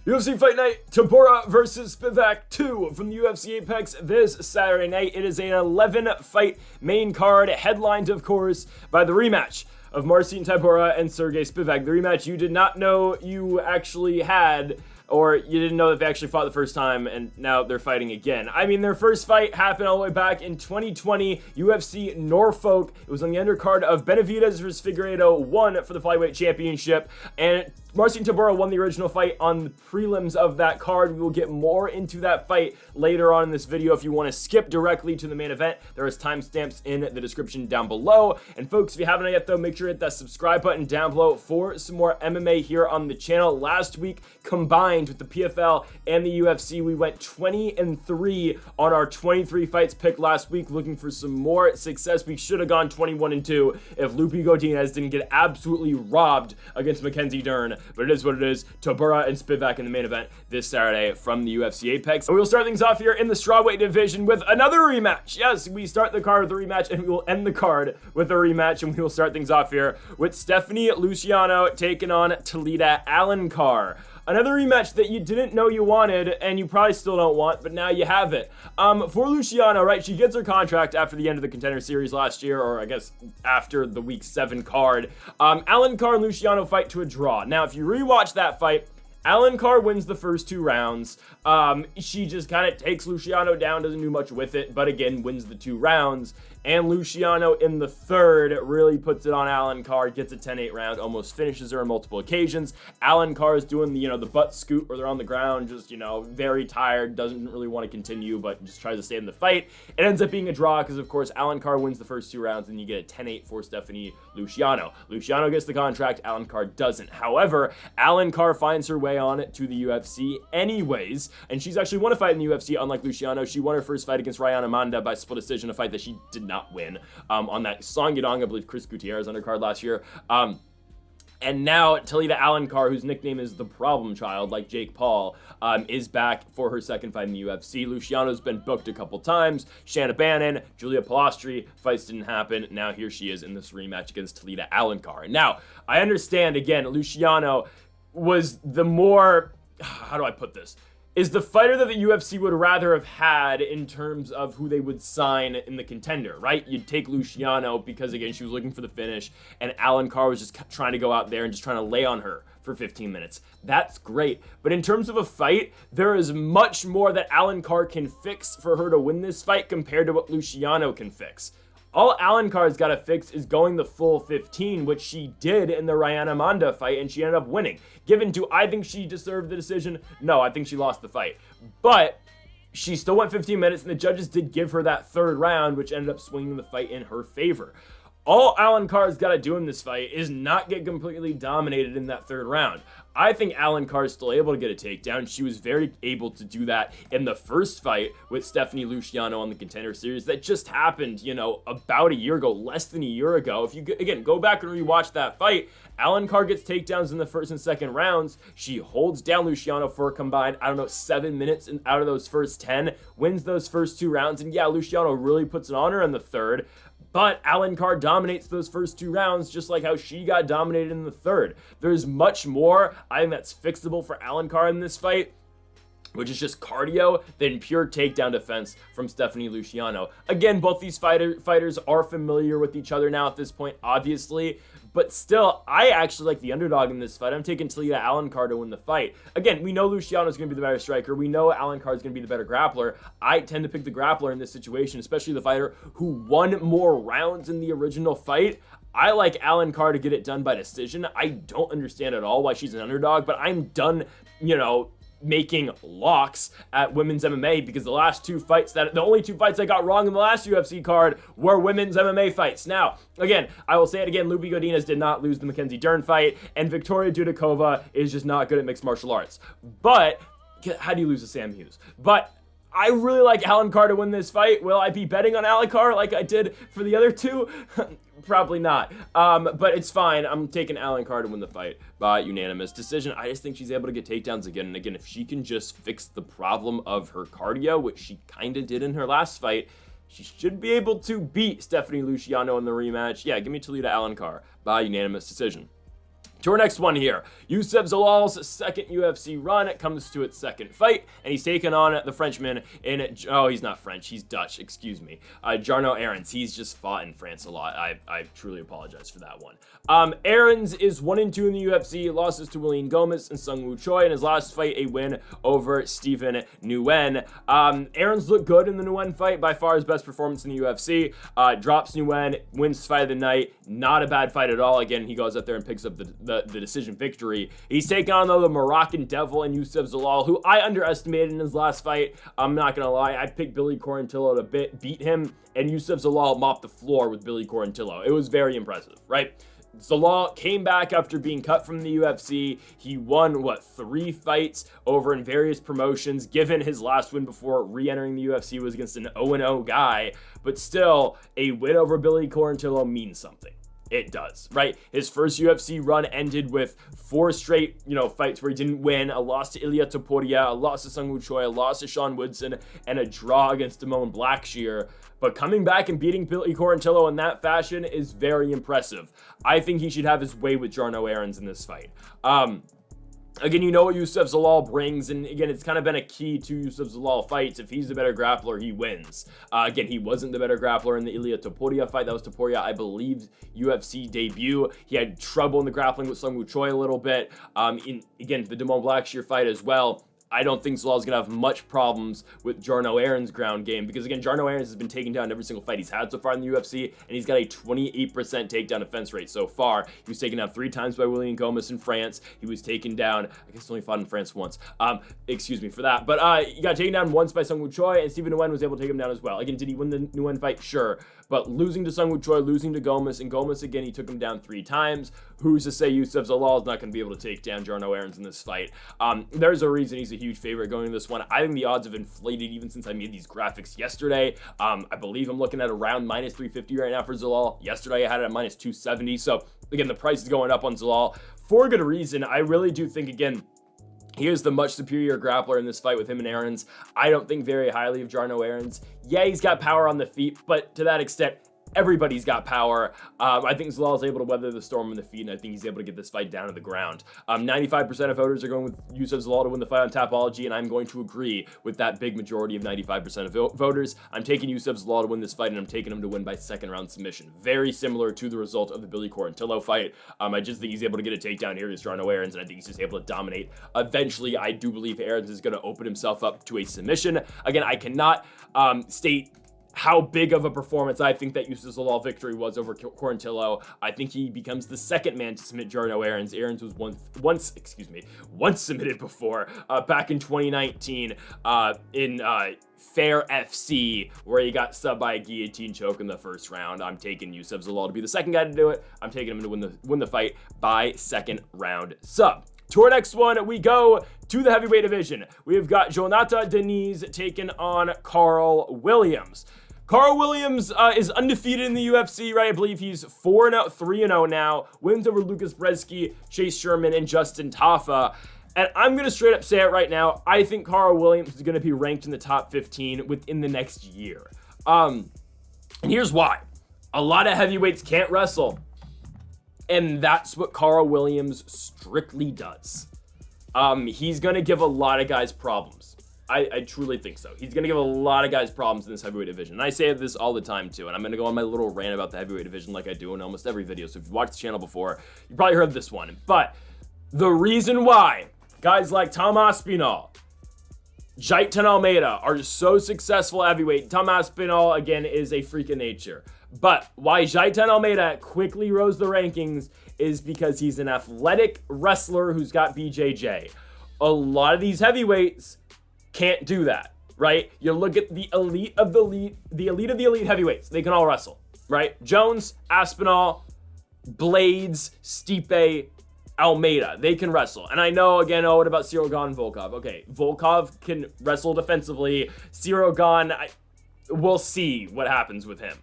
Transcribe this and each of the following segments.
UFC Fight Night, Tybura versus Spivac 2 from the UFC Apex this Saturday night. It is an 11-fight main card, headlined, of course, by the rematch of Marcin Tybura and Serghei Spivac. The rematch you did not know you actually had, or you didn't know that they actually fought the first time, and now they're fighting again. I mean, their first fight happened all the way back in 2020, UFC Norfolk. It was on the undercard of Benavidez versus Figueiredo, won for the flyweight championship, and Marcin Tybura won the original fight on the prelims of that card. We will get more into that fight later on in this video. If you want to skip directly to the main event, there is timestamps in the description down below. And folks, if you haven't yet though, make sure to hit that subscribe button down below for some more MMA here on the channel. Last week, combined with the PFL and the UFC, we went 20-3 on our 23 fights picked last week, looking for some more success. We should have gone 21-2 if Diniz didn't get absolutely robbed against Mackenzie Dern. But it is what it is. Tybura and Spivac in the main event this Saturday from the UFC Apex. And we'll start things off here in the strawweight division with another rematch. Yes, we start the card with a rematch, and we will end the card with a rematch. And we will start things off here with Stephanie Luciano taking on Talita Alencar. Another rematch that you didn't know you wanted, and you probably still don't want, but now you have it. For Luciano, right, she gets her contract after the end of the Contender Series last year, or I guess after the Week 7 card. Alencar and Luciano fight to a draw. Now, if you rewatch that fight, Alencar wins the first 2 rounds. She just kind of takes Luciano down, doesn't do much with it, but again, wins the 2 rounds. And Luciano in the third really puts it on Alencar, gets a 10-8 round, almost finishes her on multiple occasions. Alencar is doing the, the butt scoot where they're on the ground, just, very tired, doesn't really want to continue, but just tries to stay in the fight. It ends up being a draw because, of course, Alencar wins the first 2 rounds, and you get a 10-8 for Stephanie Luciano. Luciano gets the contract, Alencar doesn't. However, Alencar finds her way on to the UFC anyways, and she's actually won a fight in the UFC, unlike Luciano. She won her first fight against Ryan Amanda by split decision, a fight that she did not win on that Song Yadong, I believe, Chris Gutierrez undercard last year. And now Talita Alencar, whose nickname is the Problem Child, like Jake Paul, is back for her second fight in the UFC. Luciano's been booked a couple times. Shanna Bannon, Julia Palastri, fights didn't happen. Now here she is in this rematch against Talita Alencar. Now, I understand, again, Luciano was the more, how do I put this? Is the fighter that the UFC would rather have had in terms of who they would sign in the Contender, right? You'd take Luciano because, again, she was looking for the finish, and Alencar was just trying to go out there and just trying to lay on her for 15 minutes. That's great. But in terms of a fight, there is much more that Alencar can fix for her to win this fight compared to what Luciano can fix. All Alencar's got to fix is going the full 15, which she did in the Ryan Amanda fight, and she ended up winning. Do I think she deserved the decision? No, I think she lost the fight. But she still went 15 minutes, and the judges did give her that third round, which ended up swinging the fight in her favor. All Alencar's got to do in this fight is not get completely dominated in that third round. I think Alencar is still able to get a takedown. She was very able to do that in the first fight with Stephanie Luciano on the Contender Series that just happened, about a year ago, less than a year ago. If you, again, go back and rewatch that fight, Alencar gets takedowns in the first and second rounds. She holds down Luciano for a combined, 7 minutes out of those first 10, wins those first 2 rounds, and yeah, Luciano really puts it on her in the third. But Alencar dominates those first 2 rounds just like how she got dominated in the third. There's much more, I think, that's fixable for Alencar in this fight, which is just cardio, than pure takedown defense from Stephanie Luciano. Again, both these fighters are familiar with each other now at this point, obviously, but still, I actually like the underdog in this fight. I'm taking Talita Alencar to win the fight. Again, we know Luciano's going to be the better striker. We know Alencar's going to be the better grappler. I tend to pick the grappler in this situation, especially the fighter who won more rounds in the original fight. I like Alencar to get it done by decision. I don't understand at all why she's an underdog, but I'm done, making locks at women's MMA because the only 2 fights I got wrong in the last UFC card were women's MMA fights. Now, again, I will say it again, Diniz did not lose the Mackenzie Dern fight, and Victoria Dudakova is just not good at mixed martial arts. But, how do you lose to Sam Hughes? But I really like Alencar to win this fight. Will I be betting on Alencar like I did for the other 2? Probably not. But it's fine. I'm taking Alencar to win the fight by unanimous decision. I just think she's able to get takedowns again. And again, if she can just fix the problem of her cardio, which she kind of did in her last fight, she should be able to beat Stephanie Luciano in the rematch. Yeah, give me Talita Alencar by unanimous decision. To our next one here, Youssef Zalal's second UFC run comes to its second fight, and he's taken on the Frenchman in, oh, he's not French, he's Dutch, excuse me, Jarno Errens. He's just fought in France a lot. I truly apologize for that one. Errens is 1-2 in the UFC, losses to William Gomez and Sung Woo Choi. In his last fight, a win over Stephen Nguyen. Errens looked good in the Nguyen fight, by far his best performance in the UFC. Drops Nguyen, wins fight of the night. Not a bad fight at all. Again, he goes out there and picks up the decision victory. He's taken on, though, the Moroccan Devil and Youssef Zalal, who I underestimated in his last fight. I'm not going to lie. I picked Billy Quarantillo to beat him, and Youssef Zalal mopped the floor with Billy Quarantillo. It was very impressive, right? Zalal came back after being cut from the UFC. He won, 3 fights over in various promotions, given his last win before re-entering the UFC was against an 0-0 guy. But still, a win over Billy Quarantillo means something. It does, right? His first UFC run ended with 4 straight, fights where he didn't win. A loss to Ilia Topuria, a loss to Sung Woo Choi, a loss to Sean Woodson, and a draw against Damone Blackshear. But coming back and beating Billy Quarantillo in that fashion is very impressive. I think he should have his way with Jarno Errens in this fight. Again, you know what Youssef Zalal brings, and again, it's kind of been a key to Youssef Zalal fights. If he's the better grappler, he wins. Again, he wasn't the better grappler in the Ilia Topuria fight. That was Topuria, I believe, UFC debut. He had trouble in the grappling with Sung Woo Choi a little bit. Again, the Damone Blackshear fight as well. I don't think Zalal's going to have much problems with Jarno Errens' ground game because, again, Jarno Errens has been taken down in every single fight he's had so far in the UFC, and he's got a 28% takedown defense rate so far. He was taken down 3 times by William Gomez in France. He was taken down, I guess he only fought in France once. Excuse me for that. But he got taken down once by Sung Woo Choi, and Stephen Nguyen was able to take him down as well. Again, did he win the Nguyen fight? Sure. But losing to Sung Woo Choi, losing to Gomez, and Gomez, again, he took him down 3 times. Who's to say Youssef Zalal is not going to be able to take down Jarno Errens in this fight? There's a reason he's a huge favorite going into this one. I think the odds have inflated even since I made these graphics yesterday. I believe I'm looking at around minus 350 right now for Zalal. Yesterday I had it at minus 270. So again, the price is going up on Zalal for good reason. I really do think, again, he is the much superior grappler in this fight with him and Errens. I don't think very highly of Jarno Errens. Yeah, he's got power on the feet, but to that extent, everybody's got power. I think Zalal is able to weather the storm on the feet, and I think he's able to get this fight down to the ground. 95% of voters are going with Youssef Zalal to win the fight on Tapology, and I'm going to agree with that big majority of 95% of voters. I'm taking Youssef Zalal to win this fight, and I'm taking him to win by second-round submission. Very similar to the result of the Billy Quarantillo fight. I just think he's able to get a takedown here against Jarno Errens, and I think he's just able to dominate. Eventually, I do believe Errens is going to open himself up to a submission. Again, I cannot state how big of a performance I think that Youssef Zalal victory was over Quarantillo. I think he becomes the second man to submit Jarno Errens. Errens was once submitted before, back in 2019 in Fair FC, where he got subbed by a guillotine choke in the first round. I'm taking Youssef Zalal to be the second guy to do it. I'm taking him to win the fight by second round sub. To our next one, we go to the heavyweight division. We've got Jonathan Diniz taking on Carl Williams. Carl Williams is undefeated in the UFC, right? I believe he's 3-0 now. Wins over Lucas Brzeski, Chase Sherman, and Justin Tafa. And I'm going to straight up say it right now. I think Carl Williams is going to be ranked in the top 15 within the next year. And here's why. A lot of heavyweights can't wrestle. And that's what Carl Williams strictly does. He's going to give a lot of guys problems. I truly think so. He's going to give a lot of guys problems in this heavyweight division. And I say this all the time, too. And I'm going to go on my little rant about the heavyweight division like I do in almost every video. So if you've watched the channel before, you probably heard this one. But the reason why guys like Tom Aspinall, Jairton Almeida are so successful heavyweight. Tom Aspinall, again, is a freak of nature. But why Jairton Almeida quickly rose the rankings is because he's an athletic wrestler who's got BJJ. A lot of these heavyweights can't do that, right? You look at the elite of the elite heavyweights. They can all wrestle, right? Jones, Aspinall, Blades, Stipe, Almeida. They can wrestle. And I know, again, what about Cyril Gane and Volkov? Okay, Volkov can wrestle defensively. Cyril Gane, we'll see what happens with him.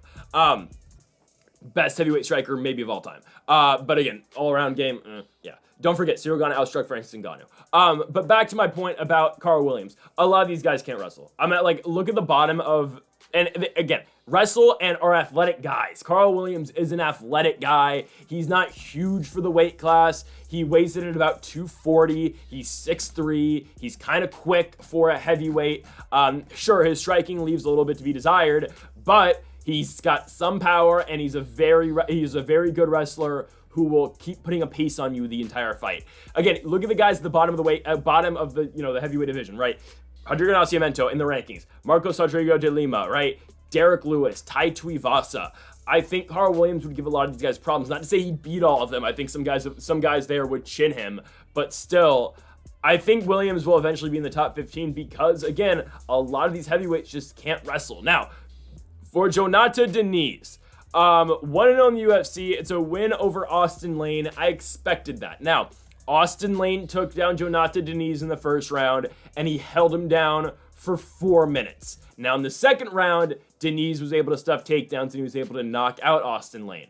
Best heavyweight striker maybe of all time. But again, all-around game, yeah. Don't forget, Cyril Gane outstruck Francis Ngannou. But back to my point about Carl Williams. A lot of these guys can't wrestle. I'm at, look at the bottom of And again, wrestle and are athletic guys. Carl Williams is an athletic guy. He's not huge for the weight class. He weighs in at about 240. He's 6'3". He's kind of quick for a heavyweight. Sure, his striking leaves a little bit to be desired, but he's got some power, and he's a very good wrestler who will keep putting a pace on you the entire fight. Again, look at the guys at the bottom of the heavyweight division, right? Rodrigo Nascimento in the rankings. Marcos Rodrigo de Lima, right? Derek Lewis, Tai Tuivasa. I think Carl Williams would give a lot of these guys problems. Not to say he'd beat all of them. I think some guys there would chin him, but still, I think Williams will eventually be in the top 15 because, again, a lot of these heavyweights just can't wrestle. Now, for Jonata Diniz, 1-0 in the UFC. It's a win over Austin Lane. I expected that. Now, Austin Lane took down Jonata Diniz in the first round, and he held him down for 4 minutes. Now, in the second round, Diniz was able to stuff takedowns, and he was able to knock out Austin Lane.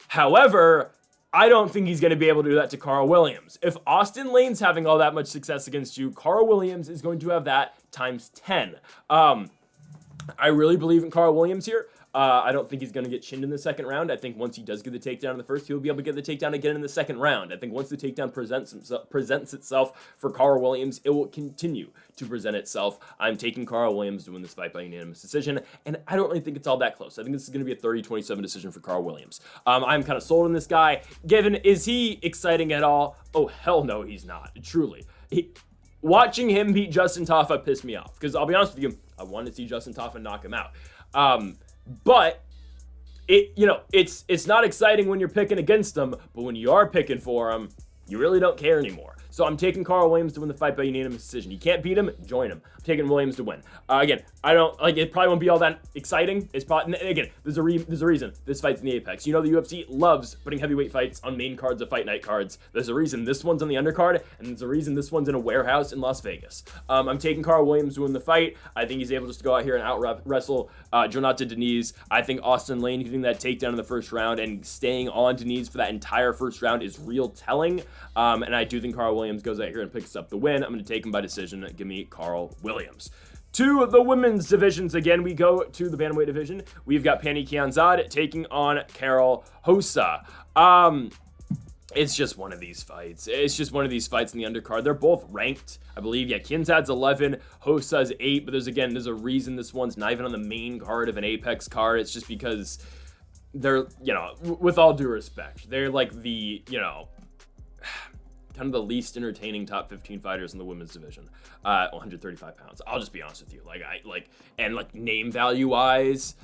However, I don't think he's going to be able to do that to Carl Williams. If Austin Lane's having all that much success against you, Carl Williams is going to have that times 10. I really believe in Carl Williams here. I don't think he's going to get chinned in the second round. I think once he does get the takedown in the first, he'll be able to get the takedown again in the second round. I think once the takedown presents itself for Carl Williams, it will continue to present itself. I'm taking Carl Williams to win this fight by unanimous decision, and I don't really think it's all that close. I think this is going to be a 30-27 decision for Carl Williams. I'm kind of sold on this guy. Is he exciting at all? Oh, hell no, he's not. Truly. Watching him beat Justin Tafa pissed me off, because I'll be honest with you, I wanted to see Justin Tafa knock him out. But it's not exciting when you're picking against them, but when you are picking for them, you really don't care anymore. So I'm taking Carl Williams to win the fight by unanimous decision. You can't beat him, join him. I'm taking Williams to win. Again, I don't like it. Probably won't be all that exciting. It's probably, again, there's a reason this fight's in the Apex. You know, the UFC loves putting heavyweight fights on main cards of fight night cards. There's a reason this one's on the undercard, and there's a reason this one's in a warehouse in Las Vegas. I'm taking Carl Williams to win the fight. I think he's able just to go out here and out wrestle Jonata Diniz. I think Austin Lane getting that takedown in the first round and staying on Diniz for that entire first round is real telling. And I do think Carl Williams goes out here and picks up the win. I'm going to take him by decision. Give me Carl Williams. To the women's divisions again, we go to the bantamweight division. We've got Pannie Kianzad taking on Carol Rosa. It's just one of these fights. It's just one of these fights in the undercard. They're both ranked, I believe. Yeah, Kianzad's 11, Rosa's 8, but there's a reason this one's not even on the main card of an Apex card. It's just because they're, with all due respect, they're like the, kind of the least entertaining top 15 fighters in the women's division, 135 pounds. I'll just be honest with you. Name value wise,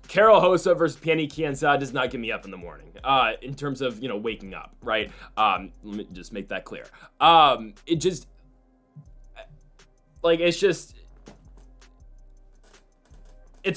Carol Rosa versus Pannie Kianzad does not get me up in the morning, in terms of, waking up, right? Let me just make that clear. It's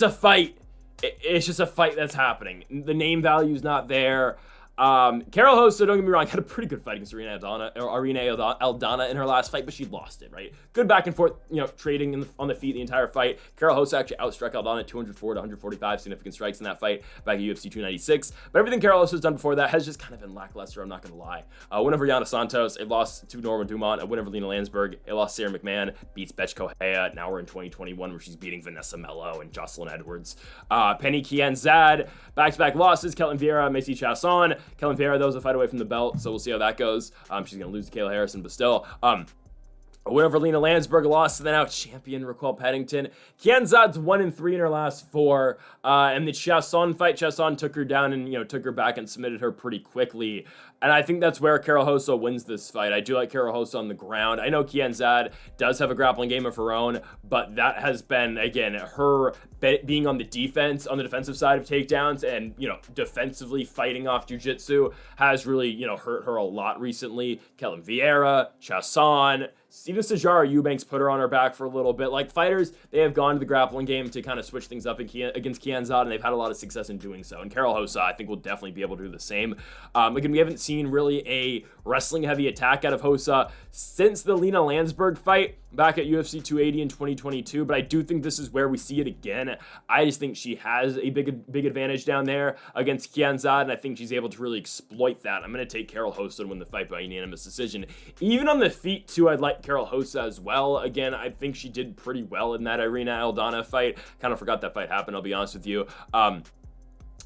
a fight. It's just a fight that's happening. The name value's not there. Carol Rosa, don't get me wrong, had a pretty good fight against Irene Aldana in her last fight, but she lost it, right? Good back and forth, trading on the feet the entire fight. Carol Rosa actually outstruck Aldana 204 to 145 significant strikes in that fight back at UFC 296. But everything Carol Rosa's done before that has just kind of been lackluster, I'm not going to lie. Win over Yana Santos, it lost to Norma Dumont, a win over Lena Landsberg, it lost Sarah McMahon, beats Betch Correia. Now we're in 2021 where she's beating Vanessa Mello and Jocelyn Edwards. Pannie Kianzad, back-to-back losses, Kelton Vieira, Macy Chasson. Kellen Vieira, that was a fight away from the belt, so we'll see how that goes. She's going to lose to Kayla Harrison, but still. A win over Lena Landsberg, a loss to the now champion Raquel Paddington. Kianzad's 1-3 in her last 4. And the Chasson fight, Chasson took her down and, took her back and submitted her pretty quickly. And I think that's where Carol Rosa wins this fight. I do like Carol Rosa on the ground. I know Kianzad does have a grappling game of her own, but that has been, again, her being on the defensive side of takedowns and, defensively fighting off jiu-jitsu has really, hurt her a lot recently. Kellen Vieira, Chasson, Sina Sajara Eubanks put her on her back for a little bit. Like, fighters, they have gone to the grappling game to kind of switch things up against Kianzad, and they've had a lot of success in doing so. And Carol Rosa, I think, will definitely be able to do the same. Again, we haven't seen really a wrestling-heavy attack out of Rosa since the Lena Landsberg fight. back at UFC 280 in 2022, but I do think this is where we see it again. I just think she has a big advantage down there against Kianzad, and I think she's able to really exploit that. I'm going to take Carol Hossa to win the fight by unanimous decision. Even on the feet, too, I'd like Carol Hossa as well. Again, I think she did pretty well in that Irina Aldana fight. Kind of forgot that fight happened, I'll be honest with you.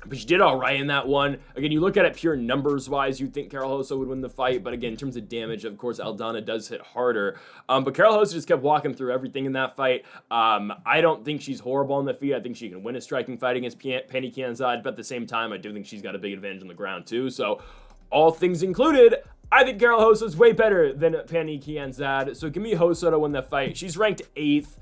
But she did all right in that one. Again, you look at it pure numbers-wise, you'd think Carol Hossa would win the fight. But again, in terms of damage, of course, Aldana does hit harder. But Carol Hossa just kept walking through everything in that fight. I don't think she's horrible on the feet. I think she can win a striking fight against Penny Kianzad. But at the same time, I do think she's got a big advantage on the ground, too. So all things included, I think Carol Hossa is way better than Penny Kianzad. So give me Hossa to win the fight. She's ranked 8th.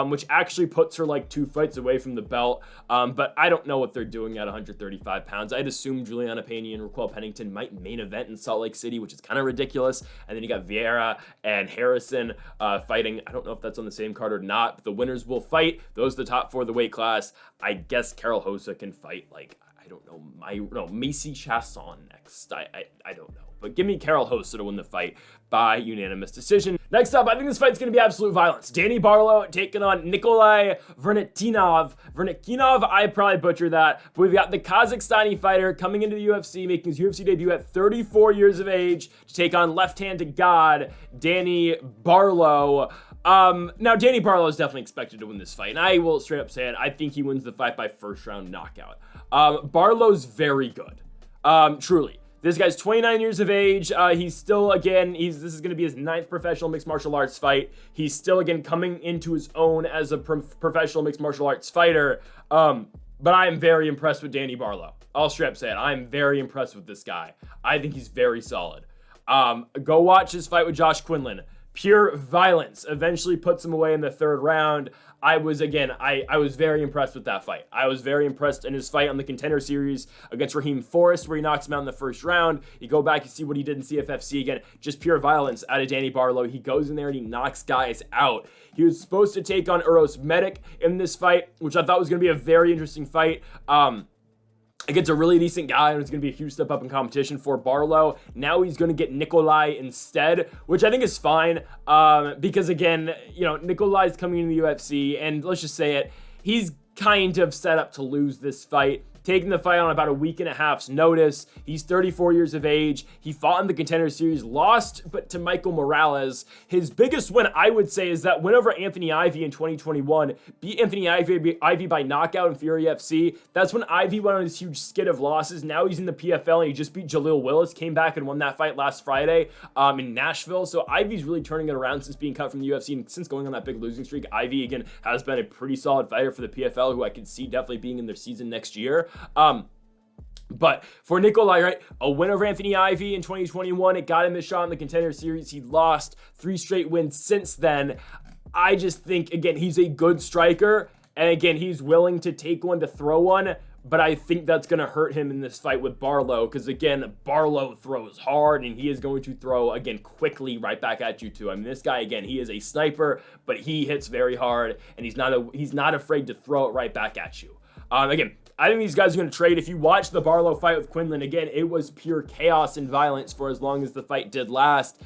Which actually puts her like 2 fights away from the belt. But I don't know what they're doing at 135 pounds. I'd assume Juliana Pena and Raquel Pennington might main event in Salt Lake City, which is kind of ridiculous. And then you got Vieira and Harrison fighting. I don't know if that's on the same card or not, but the winners will fight. Those are the top 4 of the weight class. I guess Carol Hossa can fight like, I don't know, Macy Chasson next. I don't know. But give me Carol Hossa to win the fight by unanimous decision. Next up, I think this fight's going to be absolute violence. Danny Barlow taking on Nikolai Veretennikov. I probably butchered that. But we've got the Kazakhstani fighter coming into the UFC, making his UFC debut at 34 years of age to take on left-handed god Danny Barlow. Now, Danny Barlow is definitely expected to win this fight, and I will straight up say it. I think he wins the fight by first-round knockout. Barlow's very good. Truly. This guy's 29 years of age. He's still, again, this is going to be his 9th professional mixed martial arts fight. He's still, again, coming into his own as a professional mixed martial arts fighter. But I am very impressed with Danny Barlow. I'll straight up say it. I'm very impressed with this guy. I think he's very solid. Go watch his fight with Josh Quinlan. Pure violence. Eventually puts him away in the 3rd round. I was very impressed with that fight. I was very impressed in his fight on the Contender Series against Raheem Forrest, where he knocks him out in the 1st round. You go back and see what he did in CFFC again. Just pure violence out of Danny Barlow. He goes in there and he knocks guys out. He was supposed to take on Uros Medic in this fight, which I thought was going to be a very interesting fight. Against a really decent guy, and it's going to be a huge step up in competition for Barlow. Now he's going to get Nikolai instead, which I think is fine, because again, Nikolai's coming into the UFC, and let's just say it, he's kind of set up to lose this fight. Taking the fight on about a week and a half's notice. He's 34 years of age. He fought in the Contender Series, lost but to Michael Morales. His biggest win, I would say, is that win over Anthony Ivy in 2021. Beat Anthony Ivy by knockout in Fury FC. That's when Ivy went on his huge skid of losses. Now he's in the PFL, and he just beat Jaleel Willis. Came back and won that fight last Friday in Nashville. So Ivy's really turning it around since being cut from the UFC, and since going on that big losing streak. Ivy, again, has been a pretty solid fighter for the PFL, who I could see definitely being in their season next year. But for Nikolai, right, a win over Anthony Ivy in 2021, it got him his shot in the Contender Series. He lost 3 straight wins since then. I just think, again, he's a good striker, and again, he's willing to take one to throw one, but I think that's going to hurt him in this fight with Barlow, because again, Barlow throws hard, and he is going to throw, again, quickly right back at you too. I mean, this guy, again, he is a sniper, but he hits very hard, and he's not afraid to throw it right back at you. Again, I think these guys are going to trade. If you watch the Barlow fight with Quinlan, again, it was pure chaos and violence for as long as the fight did last.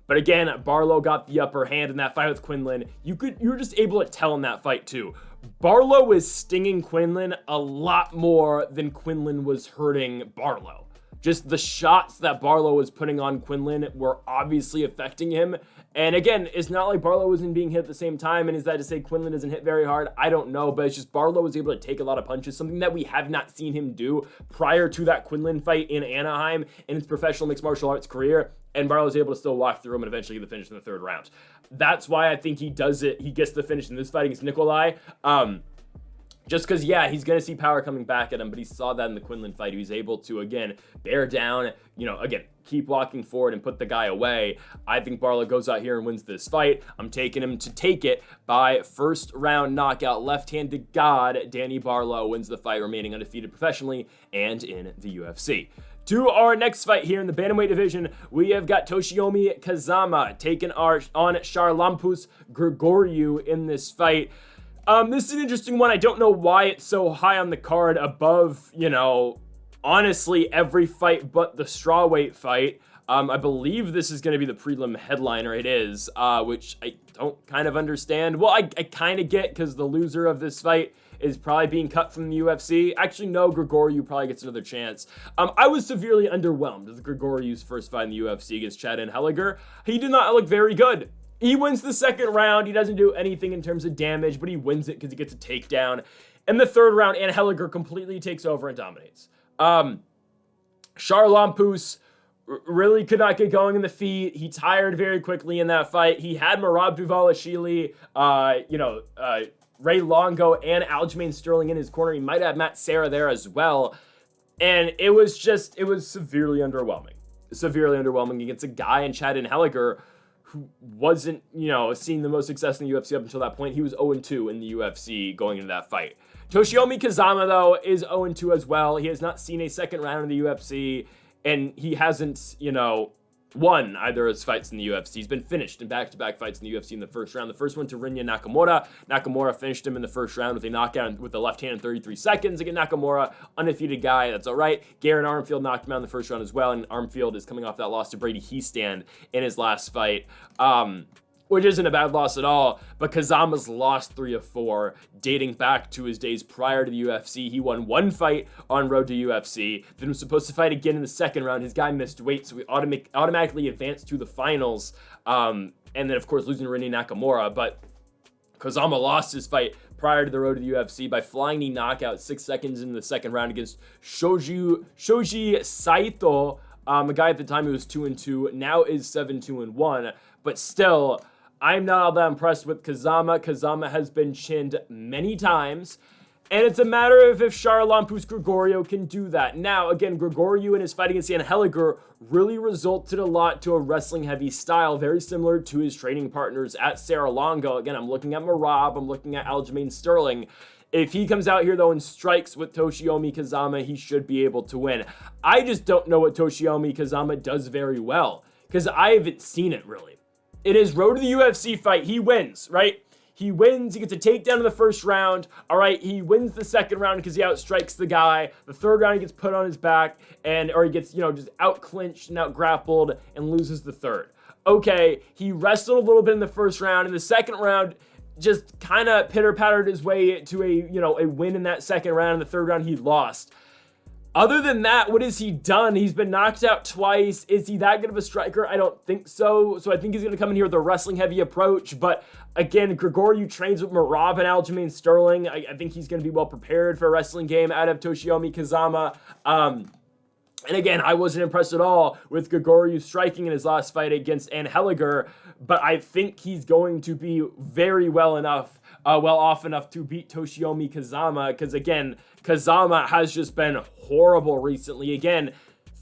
But again, Barlow got the upper hand in that fight with Quinlan. You were just able to tell in that fight too. Barlow was stinging Quinlan a lot more than Quinlan was hurting Barlow. Just the shots that Barlow was putting on Quinlan were obviously affecting him. And again, it's not like Barlow wasn't being hit at the same time. And is that to say Quinlan doesn't hit very hard? I don't know, but it's just Barlow was able to take a lot of punches, something that we have not seen him do prior to that Quinlan fight in Anaheim in his professional mixed martial arts career. And Barlow was able to still walk through him and eventually get the finish in the 3rd round. That's why I think he does it. He gets the finish in this fight against Nikolai. Just because, yeah, he's going to see power coming back at him, but he saw that in the Quinlan fight. He was able to, again, bear down, again, keep walking forward and put the guy away. I think Barlow goes out here and wins this fight. I'm taking him to take it by 1st round knockout. Left-handed god Danny Barlow wins the fight, remaining undefeated professionally and in the UFC. To our next fight here in the bantamweight division, we have got Toshiomi Kazama taking on Charalampus Grigoriou in this fight. This is an interesting one. I don't know why it's so high on the card above, honestly, every fight but the strawweight fight. I believe this is going to be the prelim headliner. It is, which I don't kind of understand. Well, I kind of get, because the loser of this fight is probably being cut from the UFC. Actually, no, Grigoriou probably gets another chance. I was severely underwhelmed with Grigoriou's first fight in the UFC against Chad Anheliger. He did not look very good. He wins the second round. He doesn't do anything in terms of damage, but he wins it because he gets a takedown. In the third round, Anheliger completely takes over and dominates. Charlampous really could not get going in the feet. He tired very quickly in that fight. He had Merab Dvalishvili, Ray Longo, and Aljamain Sterling in his corner. He might have Matt Serra there as well. And it was severely underwhelming. Severely underwhelming against a guy in Chad Anheliger who wasn't, seeing the most success in the UFC up until that point. He was 0-2 in the UFC going into that fight. Toshiomi Kazama, though, is 0-2 as well. He has not seen a second round in the UFC, and he hasn't, won either of his fights in the UFC. He's been finished in back-to-back fights in the UFC in the first round. The first one to Rinya Nakamura. Nakamura finished him in the first round with a knockout with the left hand in 33 seconds. Again, Nakamura, undefeated guy. That's all right. Garen Armfield knocked him out in the first round as well, and Armfield is coming off that loss to Brady Heastand in his last fight. Which isn't a bad loss at all, but Kazama's lost 3 of 4, dating back to his days prior to the UFC. He won 1 fight on road to UFC, then was supposed to fight again in the second round. His guy missed weight, so he automatically advanced to the finals, and then, of course, losing to Rinya Nakamura, but Kazama lost his fight prior to the road to the UFC by flying knee knockout 6 seconds in the second round against Shoji Saito, a guy at the time who was 2-2, now is 7-2-1, but still, I'm not all that impressed with Kazama. Kazama has been chinned many times, and it's a matter of if Charlampous Grigoriou can do that. Now, again, Grigoriou in his fight against Anheliger really resulted a lot to a wrestling-heavy style, very similar to his training partners at Serra-Longo. Again, I'm looking at Merab, I'm looking at Aljamain Sterling. If he comes out here, though, and strikes with Toshiomi Kazama, he should be able to win. I just don't know what Toshiomi Kazama does very well, because I haven't seen it, really. In his road to the UFC fight, he wins, right? He wins, he gets a takedown in the first round. All right, he wins the second round because he outstrikes the guy. The third round, he gets put on his back, or he gets, just out-clinched and out-grappled and loses the third. Okay, he wrestled a little bit in the first round. In the second round, just kind of pitter-pattered his way to a win in that second round. In the third round, he lost. Other than that, what has he done? He's been knocked out twice. Is he that good of a striker? I don't think so. So I think he's going to come in here with a wrestling-heavy approach. But again, Grigoriou trains with Merab and Aljamain Sterling. I think he's going to be well prepared for a wrestling game out of Toshiomi Kazama. And again, I wasn't impressed at all with Grigoriou striking in his last fight against Anheliger. But I think he's going to be very well off enough to beat Toshiomi Kazama. Because again, Kazama has just been horrible recently. Again,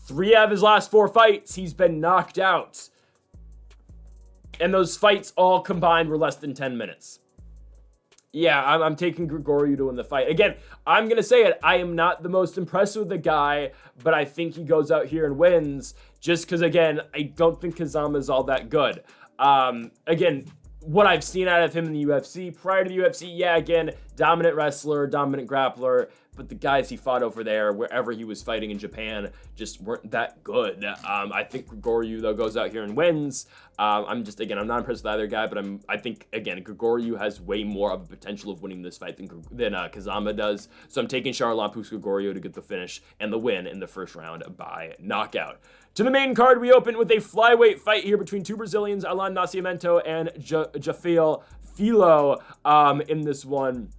3 out of his last 4 fights, he's been knocked out. And those fights all combined were less than 10 minutes. Yeah, I'm taking Grigoriou to win the fight. Again, I'm going to say it. I am not the most impressed with the guy, but I think he goes out here and wins. Just because, again, I don't think Kazama is all that good. Again, what I've seen out of him in the UFC, prior to the UFC, yeah, again, dominant wrestler, dominant grappler, but the guys he fought over there, wherever he was fighting in Japan, just weren't that good. I think Grigoriou, though, goes out here and wins. I'm not impressed with either guy, but I think, again, Grigoriou has way more of a potential of winning this fight than Kazama does. So I'm taking Charlampous Grigoriou to get the finish and the win in the first round by knockout. To the main card, we open with a flyweight fight here between 2 Brazilians, Alan Nascimento and Filho in this one.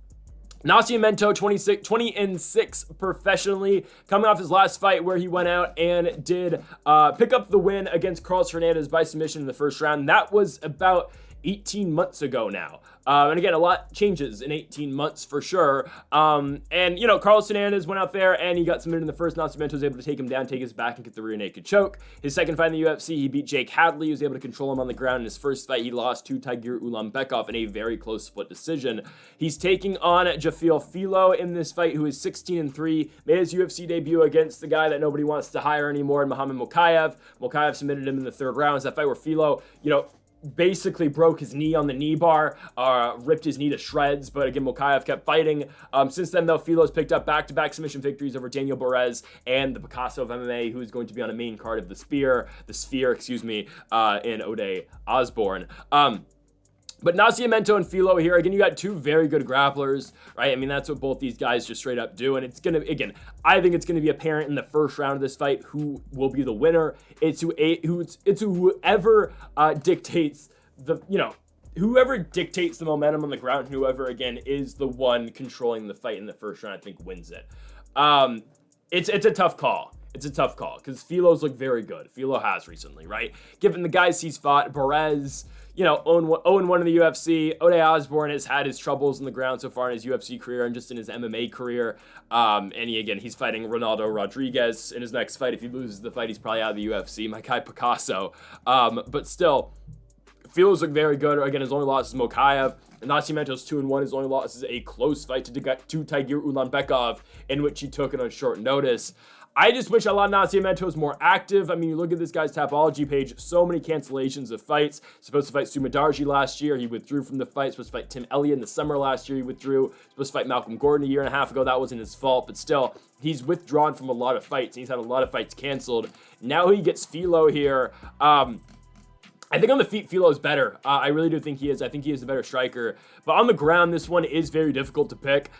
Nascimento, 20-6 professionally, coming off his last fight where he went out and did pick up the win against Carlos Hernandez by submission in the first round. That was about 18 months ago now. And again, a lot changes in 18 months for sure. Carlos Hernandez went out there and he got submitted in the first. Nascimento was able to take him down, take his back, and get the rear naked choke. His second fight in the UFC, he beat Jake Hadley. He was able to control him on the ground. In his first fight, he lost to Tygir Ulanbekov in a very close split decision. He's taking on Jafil Filho in this fight, who is 16-3, made his UFC debut against the guy that nobody wants to hire anymore, Muhammad Mokaev. Mokaev submitted him in the third round. It's that fight where Filho, basically broke his knee on the knee bar, ripped his knee to shreds, but again, Mokaev kept fighting. Since then, though, Filho's picked up back-to-back submission victories over Daniel Borez and the Picasso of MMA, who is going to be on a main card of the Sphere, in Ode Osborne. But Nascimento and Filho here, again, you got two very good grapplers, right? I mean, that's what both these guys just straight up do. And it's going to, again, I think it's going to be apparent in the first round of this fight who will be the winner. It's whoever dictates whoever dictates the momentum on the ground, whoever, again, is the one controlling the fight in the first round, I think wins it. It's a tough call. It's a tough call because Filho's looked very good. Filho has recently, right? Given the guys he's fought, Borez, 0-1 in the UFC. Ode Osborne has had his troubles on the ground so far in his UFC career and just in his MMA career. He's fighting Ronaldo Rodriguez in his next fight. If he loses the fight, he's probably out of the UFC. My guy Picasso. But still, Filho's look very good. Again, his only loss is Mokaev. Nascimento's 2-1. His only loss is a close fight to Tygir Ulanbekov, in which he took it on short notice. I just wish Alan Nascimento was more active. I mean, you look at this guy's Tapology page, so many cancellations of fights. Supposed to fight Sumadarji last year, he withdrew from the fight. Supposed to fight Tim Elliott in the summer last year, he withdrew. Supposed to fight Malcolm Gordon a year and a half ago, that wasn't his fault, but still, he's withdrawn from a lot of fights. He's had a lot of fights canceled. Now he gets Filho here. I think on the feet, Filho is better. I really do think he is. I think he is the better striker. But on the ground, this one is very difficult to pick.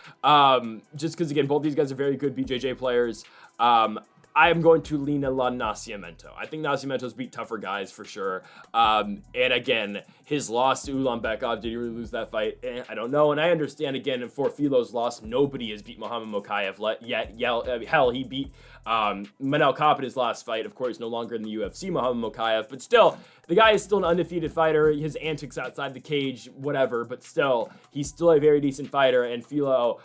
Just because, again, both these guys are very good BJJ players. I am going to lean on Nascimento. I think Nascimento's beat tougher guys for sure. And again, his loss to Ulanbekov, did he really lose that fight? I don't know. And I understand, again, for Filho's loss, nobody has beat Muhammad Mokaev yet. Hell, he beat Manel Kape in his last fight. Of course, no longer in the UFC, Muhammad Mokaev. But still, the guy is still an undefeated fighter. His antics outside the cage, whatever. But still, he's still a very decent fighter. And Filho,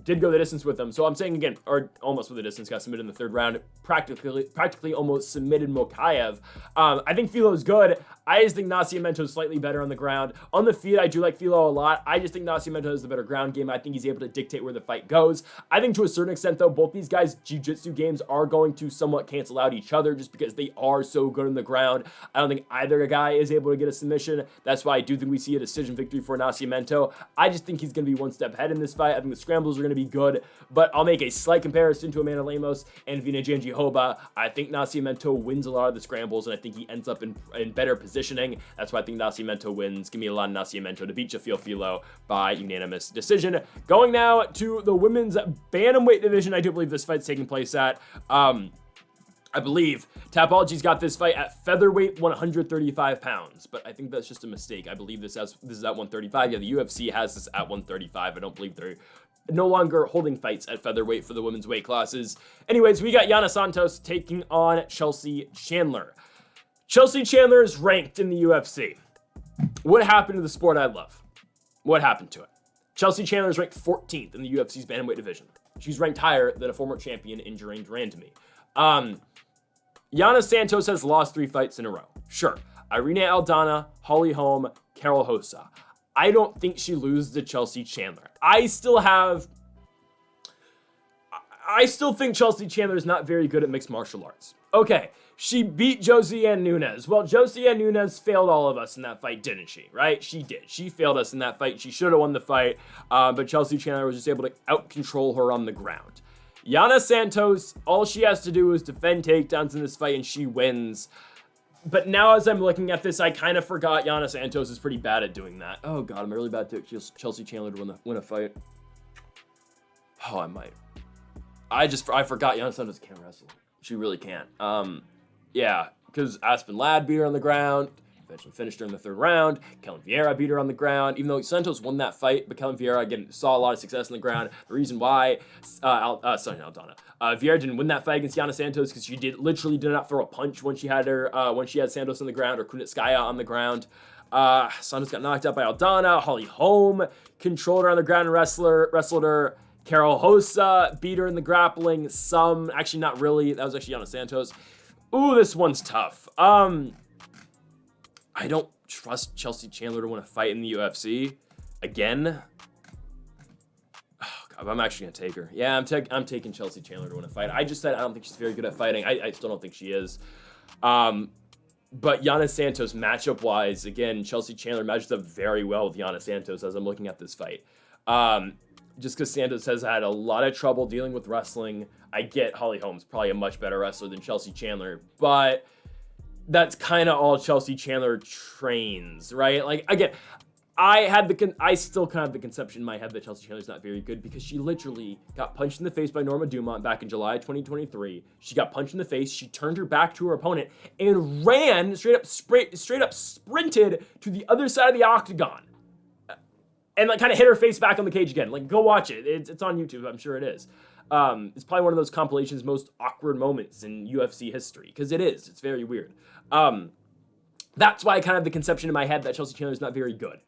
did go the distance with him. So I'm saying, again, or almost with the distance, got submitted in the third round. Practically almost submitted Mokaev. I think Filho is good. I just think Nascimento is slightly better on the ground. On the feet, I do like Filho a lot. I just think Nascimento has the better ground game. I think he's able to dictate where the fight goes. I think to a certain extent, though, both these guys' jiu-jitsu games are going to somewhat cancel out each other just because they are so good on the ground. I don't think either guy is able to get a submission. That's why I do think we see a decision victory for Nascimento. I just think he's going to be one step ahead in this fight. I think the scrambles are going to be good, but I'll make a slight comparison to Amanda Lemos and Vina Jandiroba. I think Nascimento wins a lot of the scrambles, and I think he ends up in better positioning. That's why I think Nascimento wins. Give me a lot of Nascimento to beat Filho by unanimous decision. Going now to the women's bantamweight division. I do believe this fight's taking place at, I believe Tapology's got this fight at featherweight 135 pounds, but I think that's just a mistake. I believe this is at 135. Yeah, the UFC has this at 135. I don't believe they're no longer holding fights at featherweight for the women's weight classes. Anyways, we got Yana Santos taking on Chelsea Chandler. Chelsea Chandler is ranked in the UFC. What happened to the sport I love? What happened to it? Chelsea Chandler is ranked 14th in the UFC's bantamweight division. She's ranked higher than a former champion in Duran Duran to me. Yana Santos has lost 3 fights in a row. Sure. Irina Aldana, Holly Holm, Carol Rosa. I don't think she loses to Chelsea Chandler. I still think Chelsea Chandler is not very good at mixed martial arts. Okay, she beat Josiane Nunes. Well, Josiane Nunes failed all of us in that fight, didn't she? Right? She did. She failed us in that fight. She should have won the fight, but Chelsea Chandler was just able to out-control her on the ground. Yana Santos, all she has to do is defend takedowns in this fight, and she wins. But now as I'm looking at this, I kind of forgot Yana Santos is pretty bad at doing that. Oh, God, I'm really bad to Chelsea Chandler to win a fight. Oh, I might. I forgot Yana Santos can't wrestle. She really can't. Yeah, because Aspen Ladd beat her on the ground. Eventually finished her in the third round. Kellen Vieira beat her on the ground. Even though Santos won that fight, but Kellen Vieira, again, saw a lot of success on the ground. The reason why, Aldana. Vieira didn't win that fight against Yana Santos because she literally did not throw a punch when she had Santos on the ground or Kunitskaya on the ground. Santos got knocked out by Aldana. Holly Holm controlled her on the ground and wrestled her. Carol Rosa beat her in the grappling. Actually not really. That was actually Yana Santos. Ooh, this one's tough. I don't trust Chelsea Chandler to win a fight in the UFC again. Oh, God, I'm actually gonna take her. Yeah, I'm taking Chelsea Chandler to win a fight. I just said I don't think she's very good at fighting. I still don't think she is. But Yana Santos, matchup-wise, again, Chelsea Chandler matches up very well with Yana Santos as I'm looking at this fight. Just because Santos has had a lot of trouble dealing with wrestling. I get Holly Holm's probably a much better wrestler than Chelsea Chandler, but that's kind of all Chelsea Chandler trains, right? Like, again, I still kind of have the conception in my head that Chelsea Chandler's not very good because she literally got punched in the face by Norma Dumont back in July 2023. She got punched in the face. She turned her back to her opponent and ran straight up sprinted to the other side of the octagon and like kind of hit her face back on the cage again. Like, go watch it. It's on YouTube. I'm sure it is. It's probably one of those compilations most awkward moments in UFC history because it is. It's very weird. That's why I kind of have the conception in my head that Chelsea Chandler is not very good.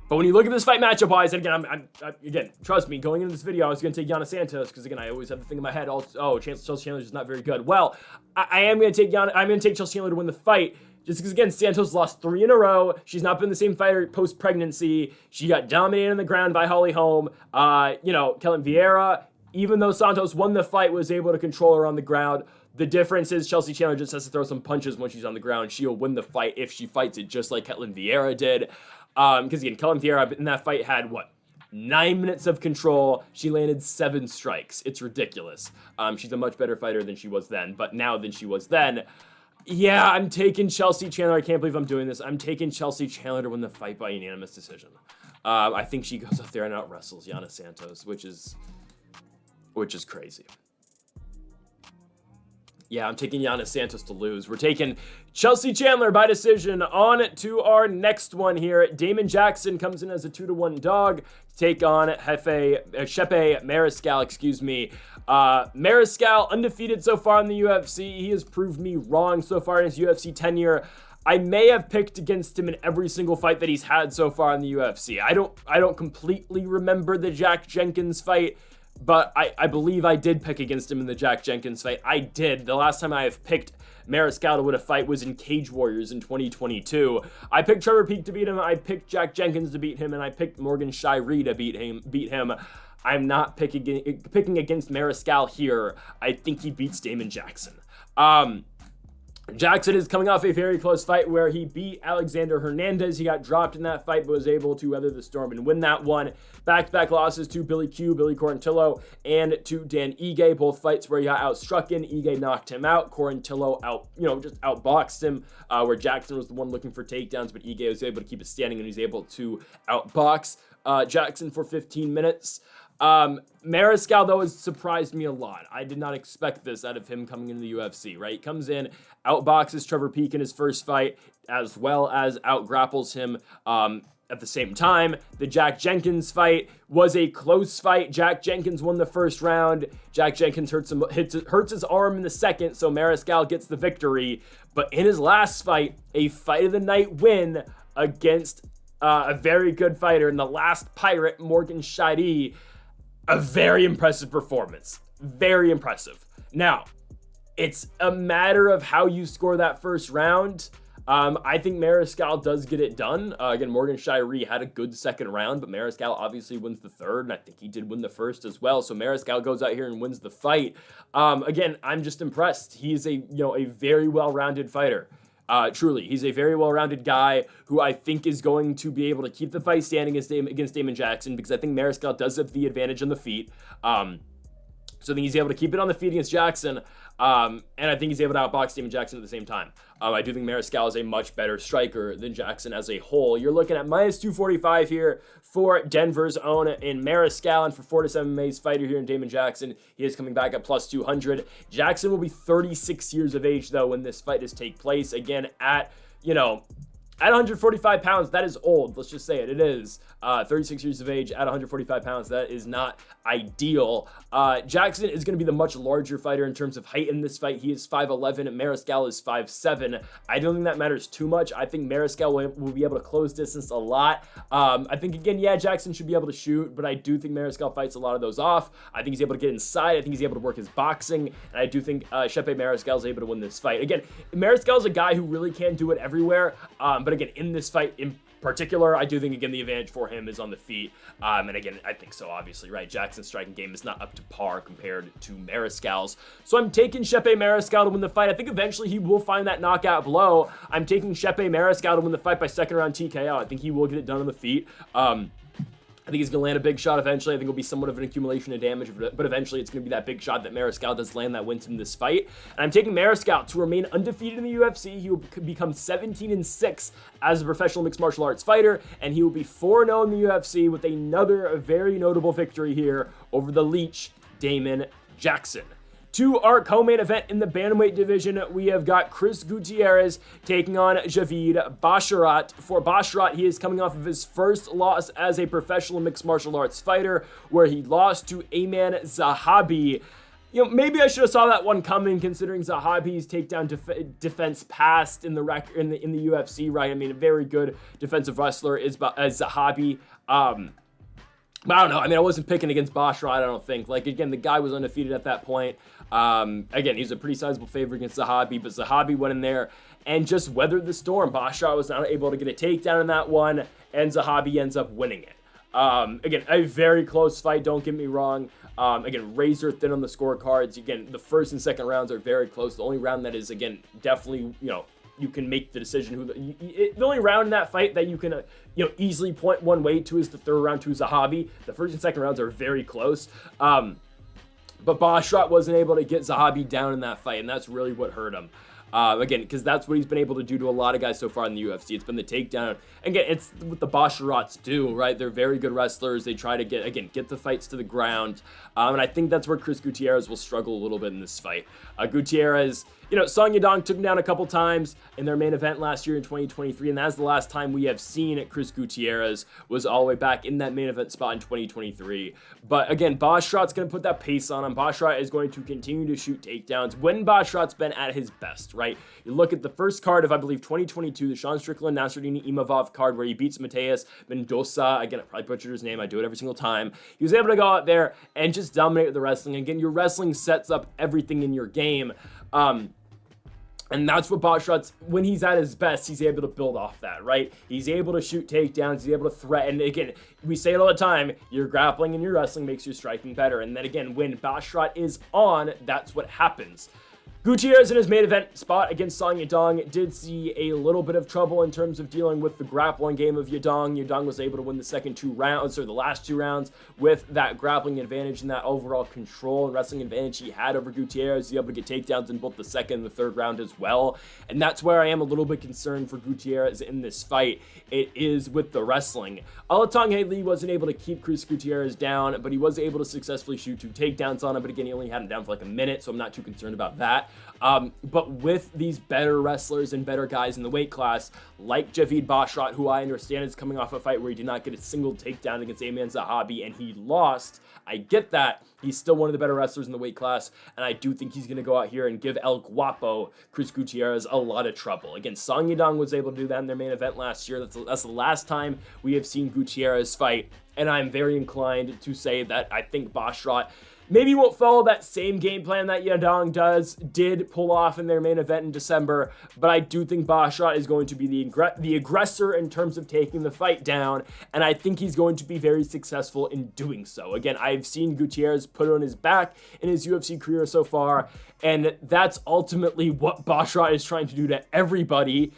But when you look at this fight matchup-wise, and again, again, trust me, going into this video, I was going to take Yana Santos because again, I always have the thing in my head. Chelsea Chandler is not very good. Well, I am going to take I'm going to take Chelsea Chandler to win the fight. Just because, again, Santos lost 3 in a row. She's not been the same fighter post-pregnancy. She got dominated on the ground by Holly Holm. Kellen Vieira, even though Santos won the fight, was able to control her on the ground. The difference is Chelsea Chandler just has to throw some punches when she's on the ground. She'll win the fight if she fights it just like Ketlin Vieira did. Because, again, Ketlin Vieira in that fight had, 9 minutes of control. She landed 7 strikes. It's ridiculous. She's a much better fighter than she was then, but now than she was then. Yeah, I'm taking Chelsea Chandler. I can't believe I'm doing this. I'm taking Chelsea Chandler to win the fight by unanimous decision. I think she goes up there and out-wrestles Yana Santos, which is crazy. Yeah, I'm taking Yana Santos to lose. We're taking Chelsea Chandler by decision. On to our next one here. Damon Jackson comes in as a 2-1 dog to take on Shepe Mariscal, Mariscal, undefeated so far in the UFC. He has proved me wrong so far in his UFC tenure. I may have picked against him in every single fight that he's had so far in the UFC. I don't completely remember the Jack Jenkins fight, but I believe I did pick against him in the Jack Jenkins fight. I did. The last time I have picked Mariscal to win a fight was in Cage Warriors in 2022. I picked Trevor Peek to beat him, I picked Jack Jenkins to beat him, and I picked Morgan Shiree to beat him. I'm not picking against Mariscal here. I think he beats Damon Jackson. Jackson is coming off a very close fight where he beat Alexander Hernandez. He got dropped in that fight, but was able to weather the storm and win that one. Back-to-back losses to Billy Quarantillo, and to Dan Ige. Both fights where he got outstrucken. Ige knocked him out. Quarantillo just outboxed him, where Jackson was the one looking for takedowns, but Ige was able to keep it standing and he was able to outbox Jackson for 15 minutes. Mariscal, though, has surprised me a lot. I did not expect this out of him coming into the UFC, right? He comes in, outboxes Trevor Peek in his first fight, as well as outgrapples him at the same time. The Jack Jenkins fight was a close fight. Jack Jenkins won the first round. Jack Jenkins hurts his arm in the second, so Mariscal gets the victory. But in his last fight, a fight of the night win against a very good fighter in the last Pirate, Morgan Shiree. A very impressive performance. Very impressive. Now, it's a matter of how you score that first round. I think Mariscal does get it done. Again, Morgan Shiree had a good second round, but Mariscal obviously wins the third, and I think he did win the first as well. So Mariscal goes out here and wins the fight. Again, I'm just impressed. He's a very well-rounded fighter. Truly, he's a very well-rounded guy who I think is going to be able to keep the fight standing against Damon Jackson, because I think Mariscal does have the advantage on the feet. So I think he's able to keep it on the feet against Jackson, and I think he's able to outbox Damon Jackson at the same time. I do think Mariscal is a much better striker than Jackson as a whole. You're looking at minus 245 here for Denver's own in Mariscal, and for Fortis MMA's fighter here in Damon Jackson, he is coming back at plus 200. Jackson will be 36 years of age, though, when this fight does take place. Again, at 145 pounds, that is old. Let's just say it. It is. 36 years of age at 145 pounds. That is not ideal. Jackson is going to be the much larger fighter in terms of height in this fight. He is 5'11", and Mariscal is 5'7". I don't think that matters too much. I think Mariscal will be able to close distance a lot. I think, again, Jackson should be able to shoot, but I do think Mariscal fights a lot of those off. I think he's able to get inside. I think he's able to work his boxing, and I do think Shepe Mariscal is able to win this fight. Again, Mariscal is a guy who really can do it everywhere, but again, in this fight, particular. I do think, again, the advantage for him is on the feet. And again, I think so, obviously, right? Jackson's striking game is not up to par compared to Mariscal's. So I'm taking Shepe Mariscal to win the fight. I think eventually he will find that knockout blow. I'm taking Shepe Mariscal to win the fight by second round TKO. I think he will get it done on the feet. I think he's going to land a big shot eventually. I think it'll be somewhat of an accumulation of damage, but eventually it's going to be that big shot that Mariscal does land that wins him this fight. And I'm taking Mariscal to remain undefeated in the UFC. He will become 17-6 as a professional mixed martial arts fighter, and he will be 4-0 in the UFC with another very notable victory here over the Leech, Damon Jackson. To our co-main event in the bantamweight division, we have got Chris Gutierrez taking on Javid Basharat. For Basharat, he is coming off of his first loss as a professional mixed martial arts fighter, where he lost to Ayman Zahabi. You know, maybe I should have saw that one coming, considering Zahabi's takedown defense passed in the UFC, right? I mean, a very good defensive wrestler is Zahabi. But I don't know. I mean, I wasn't picking against Basharat, I don't think. Like, again, the guy was undefeated at that point. Again, he's a pretty sizable favorite against Zahabi, but Zahabi went in there and just weathered the storm. Basharat was not able to get a takedown in that one, and Zahabi ends up winning it. Again, a very close fight, don't get me wrong. Again, razor thin on the scorecards. Again, the first and second rounds are very close. The only round that is, again, definitely, you can make the decision the only round in that fight that you can easily point one way to is the third round to Zahabi. The first and second rounds are very close, but Basharat wasn't able to get Zahabi down in that fight, and that's really what hurt him. Again, because that's what he's been able to do to a lot of guys so far in the UFC. It's been the takedown. Again, it's what the Basharats do, right? They're very good wrestlers. They try to get the fights to the ground. And I think that's where Chris Gutierrez will struggle a little bit in this fight. Gutierrez, Song Yadong took him down a couple times in their main event last year in 2023, and that's the last time we have seen Chris Gutierrez was all the way back in that main event spot in 2023. But again, Basharat's going to put that pace on him. Basharat is going to continue to shoot takedowns when Basharat's been at his best, right? You look at the first card of, I believe, 2022, the Sean Strickland, Nasruddin Imavov card where he beats Mateus Mendoza. Again, I probably butchered his name. I do it every single time. He was able to go out there and just dominate with the wrestling. Again, your wrestling sets up everything in your game. And that's what Basharat's, when he's at his best, he's able to build off that, right? He's able to shoot takedowns, he's able to threaten. Again, we say it all the time, your grappling and your wrestling makes your striking better. And then again, when Basharat is on, that's what happens. Gutierrez in his main event spot against Song Yadong did see a little bit of trouble in terms of dealing with the grappling game of Yadong. Yadong was able to win the last two rounds with that grappling advantage and that overall control and wrestling advantage he had over Gutierrez. He was able to get takedowns in both the second and the third round as well. And that's where I am a little bit concerned for Gutierrez in this fight. It is with the wrestling. Alatong Lee wasn't able to keep Chris Gutierrez down, but he was able to successfully shoot 2 takedowns on him. But again, he only had him down for like a minute, so I'm not too concerned about that. But with these better wrestlers and better guys in the weight class, like Javid Basharat, who I understand is coming off a fight where he did not get a single takedown against Ayman Zahabi, and he lost. I get that. He's still one of the better wrestlers in the weight class, and I do think he's going to go out here and give El Guapo, Chris Gutierrez, a lot of trouble. Again, Song Yadong was able to do that in their main event last year. That's the last time we have seen Gutierrez fight, and I'm very inclined to say that I think Basharat maybe won't follow that same game plan that Yadong did pull off in their main event in December, but I do think Basharat is going to be the aggressor in terms of taking the fight down, and I think he's going to be very successful in doing so. Again, I've seen Gutierrez put it on his back in his UFC career so far, and that's ultimately what Basharat is trying to do to everybody.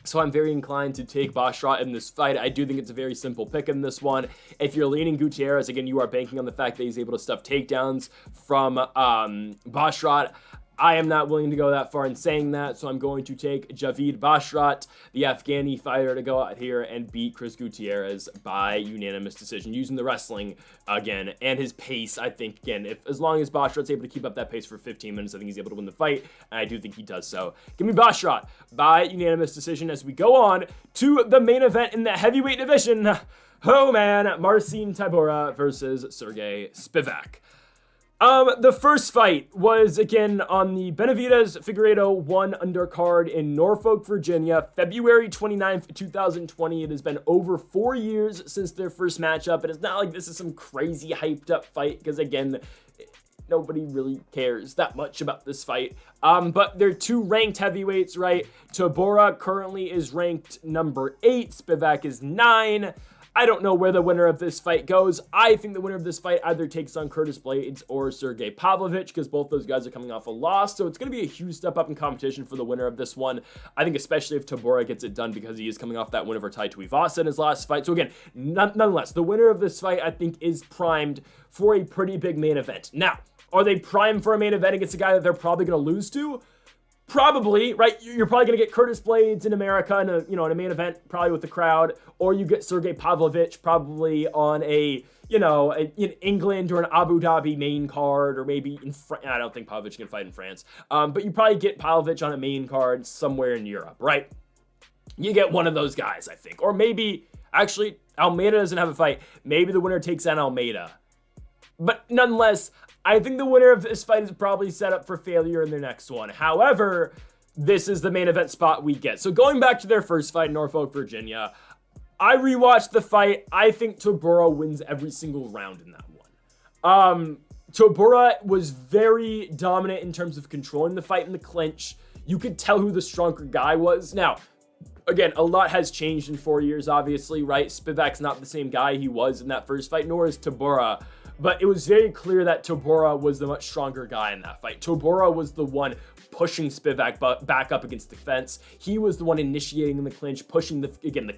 So I'm very inclined to take Basharat in this fight. I do think it's a very simple pick in this one. If you're leaning Gutierrez, again, you are banking on the fact that he's able to stuff takedowns from Basharat. I am not willing to go that far in saying that, so I'm going to take Javid Basharat, the Afghani fighter, to go out here and beat Chris Gutierrez by unanimous decision, using the wrestling again and his pace. I think, again, as long as Basharat's able to keep up that pace for 15 minutes, I think he's able to win the fight, and I do think he does so. Give me Basharat by unanimous decision as we go on to the main event in the heavyweight division. Oh man, Marcin Tybura versus Serghei Spivac. The first fight was, again, on the Benavidez Figueiredo 1 undercard in Norfolk, Virginia, February 29th, 2020. It has been over 4 years since their first matchup, and it's not like this is some crazy hyped up fight, because, again, nobody really cares that much about this fight. But they're two ranked heavyweights, right? Tybura currently is ranked number 8. Spivac is 9. I don't know where the winner of this fight goes. I think the winner of this fight either takes on Curtis Blaydes or Serghei Pavlovich, because both those guys are coming off a loss. So it's going to be a huge step up in competition for the winner of this one. I think especially if Tybura gets it done, because he is coming off that win over Tuivasa in his last fight. So again, nonetheless, the winner of this fight, I think, is primed for a pretty big main event. Now, are they primed for a main event against a guy that they're probably going to lose to? Probably, right? You're probably going to get Curtis Blaydes in America in a main event, probably with the crowd, or you get Serghei Pavlovich probably on in England or an Abu Dhabi main card, or maybe in I don't think Pavlovich can fight in France. But you probably get Pavlovich on a main card somewhere in Europe, right? You get one of those guys, I think. Or maybe, actually, Almeida doesn't have a fight. Maybe the winner takes on Almeida. But nonetheless, I think the winner of this fight is probably set up for failure in their next one. However, this is the main event spot we get. So going back to their first fight in Norfolk, Virginia, I rewatched the fight. I think Tybura wins every single round in that one. Tybura was very dominant in terms of controlling the fight in the clinch. You could tell who the stronger guy was. Now, again, a lot has changed in 4 years, obviously, right? Spivac's not the same guy he was in that first fight, nor is Tybura. But it was very clear that Tybura was the much stronger guy in that fight. Tybura was the one pushing Spivac back up against the fence. He was the one initiating the clinch, pushing the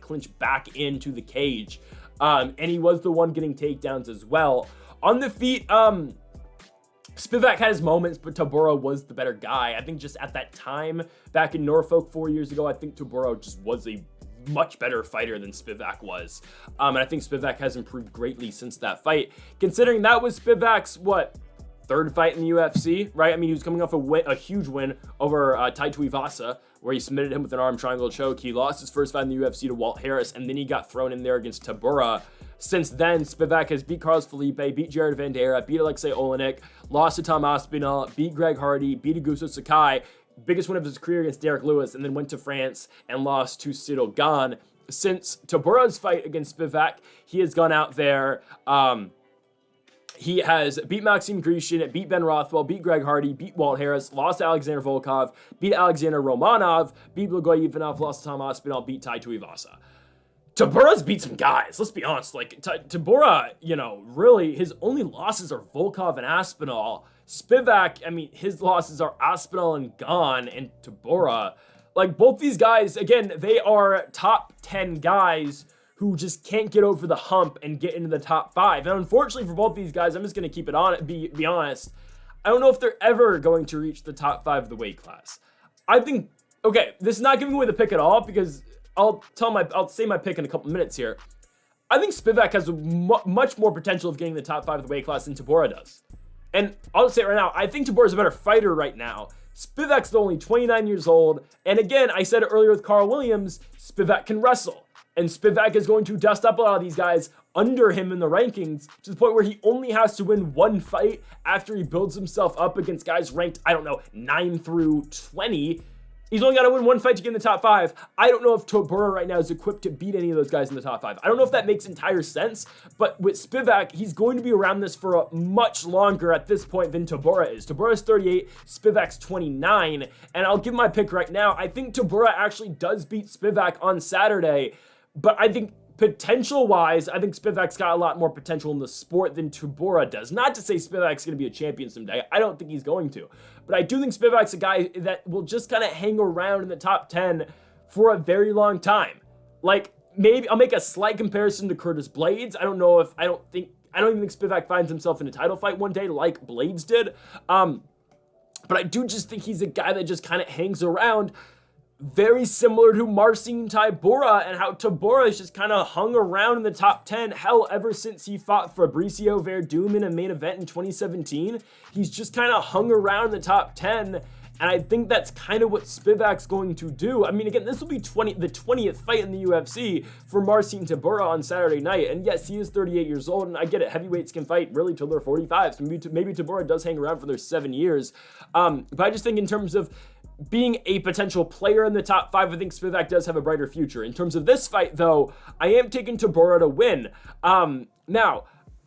clinch back into the cage. And he was the one getting takedowns as well. On the feet, Spivac had his moments, but Tybura was the better guy. I think just at that time, back in Norfolk 4 years ago, I think Tybura just was a much better fighter than Spivac was. And I think Spivac has improved greatly since that fight, considering that was Spivac's, third fight in the UFC, right? I mean, he was coming off a huge win over Tuivasa, where he submitted him with an arm triangle choke. He lost his first fight in the UFC to Walt Harris, and then he got thrown in there against Tybura. Since then, Spivac has beat Carlos Felipe, beat Jared Vandeira, beat Alexei Olenek, lost to Tom Aspinall, beat Greg Hardy, beat Augusto Sakai, biggest win of his career against Derek Lewis, and then went to France and lost to Cyril Gane. Since Tybura's fight against Spivac, he has gone out there. He has beat Maxim Grishin, beat Ben Rothwell, beat Greg Hardy, beat Walt Harris, lost to Alexander Volkov, beat Alexander Romanov, beat Blagoy Ivanov, lost to Tom Aspinall, beat Tai Tuivasa. Tybura's beat some guys, let's be honest. Tybura, really, his only losses are Volkov and Aspinall. Spivac, I mean, his losses are Aspinall and Gane, and Tybura. Both these guys, again, they are top 10 guys who just can't get over the hump and get into the top 5. And unfortunately for both these guys, I'm just going to keep it on, be honest, I don't know if they're ever going to reach the top 5 of the weight class. I think, okay, this is not giving away the pick at all, because I'll say my pick in a couple minutes here. I think Spivac has much more potential of getting the top 5 of the weight class than Tybura does. And I'll just say it right now, I think Tybura's a better fighter right now. Spivac's only 29 years old. And again, I said it earlier with Carl Williams, Spivac can wrestle. And Spivac is going to dust up a lot of these guys under him in the rankings, to the point where he only has to win one fight after he builds himself up against guys ranked, 9 through 20. He's only got to win one fight to get in the top 5. I don't know if Tybura right now is equipped to beat any of those guys in the top 5. I don't know if that makes entire sense, but with Spivac, he's going to be around this for much longer at this point than Tybura is. Tybura's 38, Spivac's 29, and I'll give my pick right now. I think Tybura actually does beat Spivac on Saturday, but I think potential-wise, I think Spivac's got a lot more potential in the sport than Tybura does. Not to say Spivac's going to be a champion someday. I don't think he's going to. But I do think Spivac's a guy that will just kind of hang around in the top 10 for a very long time. Maybe I'll make a slight comparison to Curtis Blaydes. I don't even think Spivac finds himself in a title fight one day like Blaydes did. But I do just think he's a guy that just kind of hangs around, very similar to Marcin Tybura, and how Tybura has just kind of hung around in the top 10, hell, ever since he fought Fabricio Verdum in a main event in 2017. He's just kind of hung around in the top 10, and I think that's kind of what Spivac's going to do. I mean, again, this will be the 20th fight in the UFC for Marcin Tybura on Saturday night, and yes, he is 38 years old, and I get it, heavyweights can fight really till they're 45, so maybe Tybura does hang around for their 7 years, but I just think in terms of being a potential player in the top 5, I think Spivac does have a brighter future. In terms of this fight, though, I am taking Tybura to win. Now,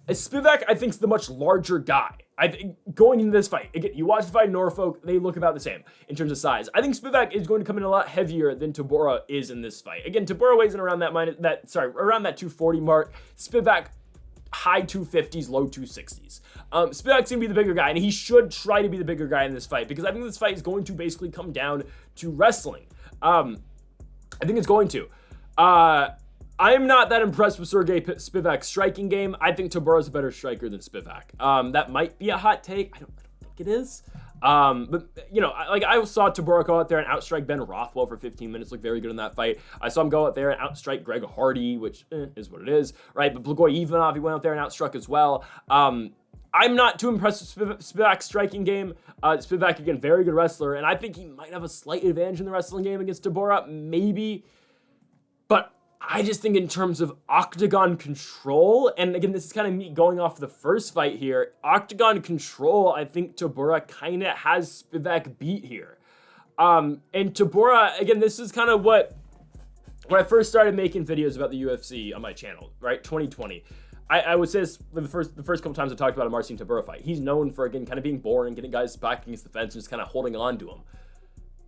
Spivac, I think, is the much larger guy. I think going into this fight, again, you watch the fight in Norfolk, they look about the same in terms of size. I think Spivac is going to come in a lot heavier than Tybura is in this fight. Again, Tybura weighs in around around that 240 mark. Spivac, high 250s, low 260s. Spivac's gonna be the bigger guy, and he should try to be the bigger guy in this fight, because I think this fight is going to basically come down to wrestling. I think it's going to. I'm not that impressed with Serghei Spivac's striking game. I think Tybura's a better striker than Spivac. That might be a hot take. I don't think it is. But, you know, I saw Tybura go out there and outstrike Ben Rothwell for 15 minutes, look very good in that fight. I saw him go out there and outstrike Greg Hardy, which is what it is, right? But Blagoy Ivanov, he went out there and outstruck as well. I'm not too impressed with Spivac's striking game. Spivac, again, very good wrestler, and I think he might have a slight advantage in the wrestling game against Tybura, maybe. But I just think in terms of octagon control, and again, this is kind of me going off the first fight here, octagon control, I think Tybura kind of has Spivac beat here. And Tybura, again, this is kind of when I first started making videos about the UFC on my channel, right, 2020. I would say this the first couple times I talked about a Marcin Tybura fight. He's known for, again, kind of being boring, getting guys back against the fence and just kind of holding on to him.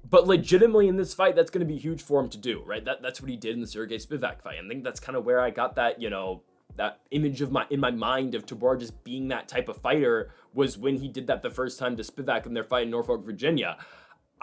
But legitimately in this fight, that's going to be huge for him to do, right? That's what he did in the Serghei Spivac fight. I think that's kind of where I got that, you know, that image in my mind of Tybura just being that type of fighter, was when he did that the first time to Spivac in their fight in Norfolk, Virginia.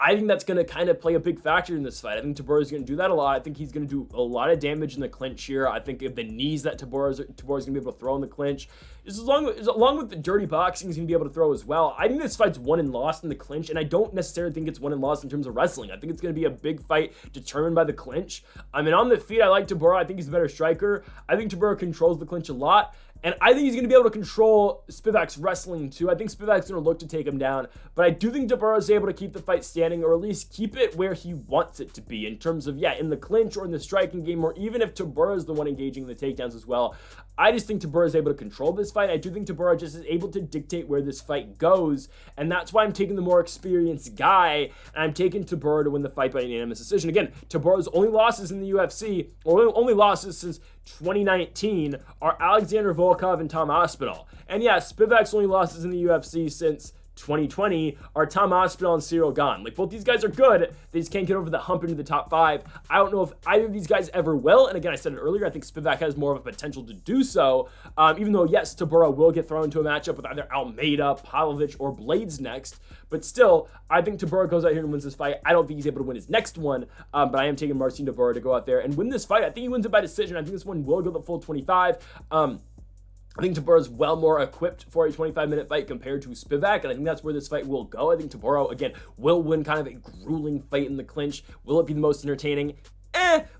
I think that's going to kind of play a big factor in this fight. I think Tybura is going to do that a lot. I think he's going to do a lot of damage in the clinch here. I think the knees that Tybura is going to be able to throw in the clinch, along with the dirty boxing, he's going to be able to throw as well. I think this fight's won and lost in the clinch, and I don't necessarily think it's won and lost in terms of wrestling. I think it's going to be a big fight determined by the clinch. I mean, on the feet, I like Tybura. I think he's a better striker. I think Tybura controls the clinch a lot. And I think he's going to be able to control Spivac's wrestling too. I think Spivac's going to look to take him down. But I do think Tybura is able to keep the fight standing, or at least keep it where he wants it to be in terms of, yeah, in the clinch or in the striking game, or even if Tybura is the one engaging in the takedowns as well. I just think Tybura is able to control this fight. I do think Tybura just is able to dictate where this fight goes. And that's why I'm taking the more experienced guy. And I'm taking Tybura to win the fight by unanimous decision. Again, Tybura's only losses in the UFC, or only losses since 2019, are Alexander Volkov and Tom Aspinall. And yeah, Spivac's only losses in the UFC since 2020 are Tom Aspinall and Cyril Gane. Like, both these guys are good, they just can't get over the hump into the top 5. I don't know if either of these guys ever will, and again, I said it earlier, I think Spivac has more of a potential to do so, even though, yes, Tybura will get thrown into a matchup with either Almeida, Pavlovich, or Blades next, but still, I think Tybura goes out here and wins this fight. I don't think he's able to win his next one, but I am taking Marcin Tybura to go out there and win this fight. I think he wins it by decision. I think this one will go the full 25. I think Tybura is well more equipped for a 25-minute fight compared to Spivac, and I think that's where this fight will go. I think Tybura, again, will win kind of a grueling fight in the clinch. Will it be the most entertaining?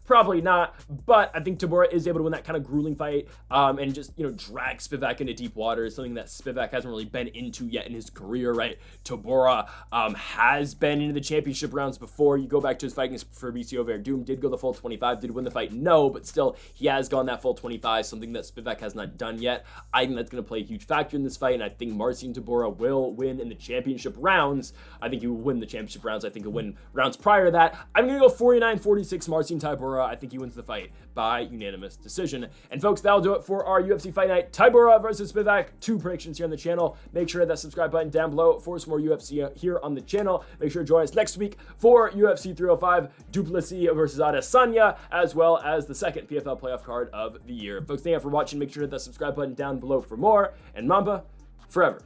Probably not, but I think Tybura is able to win that kind of grueling fight, and just, you know, drag Spivac into deep water, something that Spivac hasn't really been into yet in his career, right? Tybura has been into the championship rounds before. You go back to his fight against Fabricio Verdum, did go the full 25, did win the fight, no, but still, he has gone that full 25, something that Spivac has not done yet. I think that's going to play a huge factor in this fight, and I think Marcin Tybura will win in the championship rounds. I think he will win the championship rounds. I think he'll win rounds prior to that. I'm going to go 49-46 Marcin Tybura. I think he wins the fight by unanimous decision. And folks, that'll do it for our UFC Fight Night Tybura versus Spivac 2 predictions here on the channel. Make sure to hit that subscribe button down below for some more UFC here on the channel. Make sure to join us next week for UFC 305 Duplessis versus Adesanya, as well as the second PFL playoff card of the year. Folks, thank you for watching. Make sure to hit that subscribe button down below for more. And Mamba forever.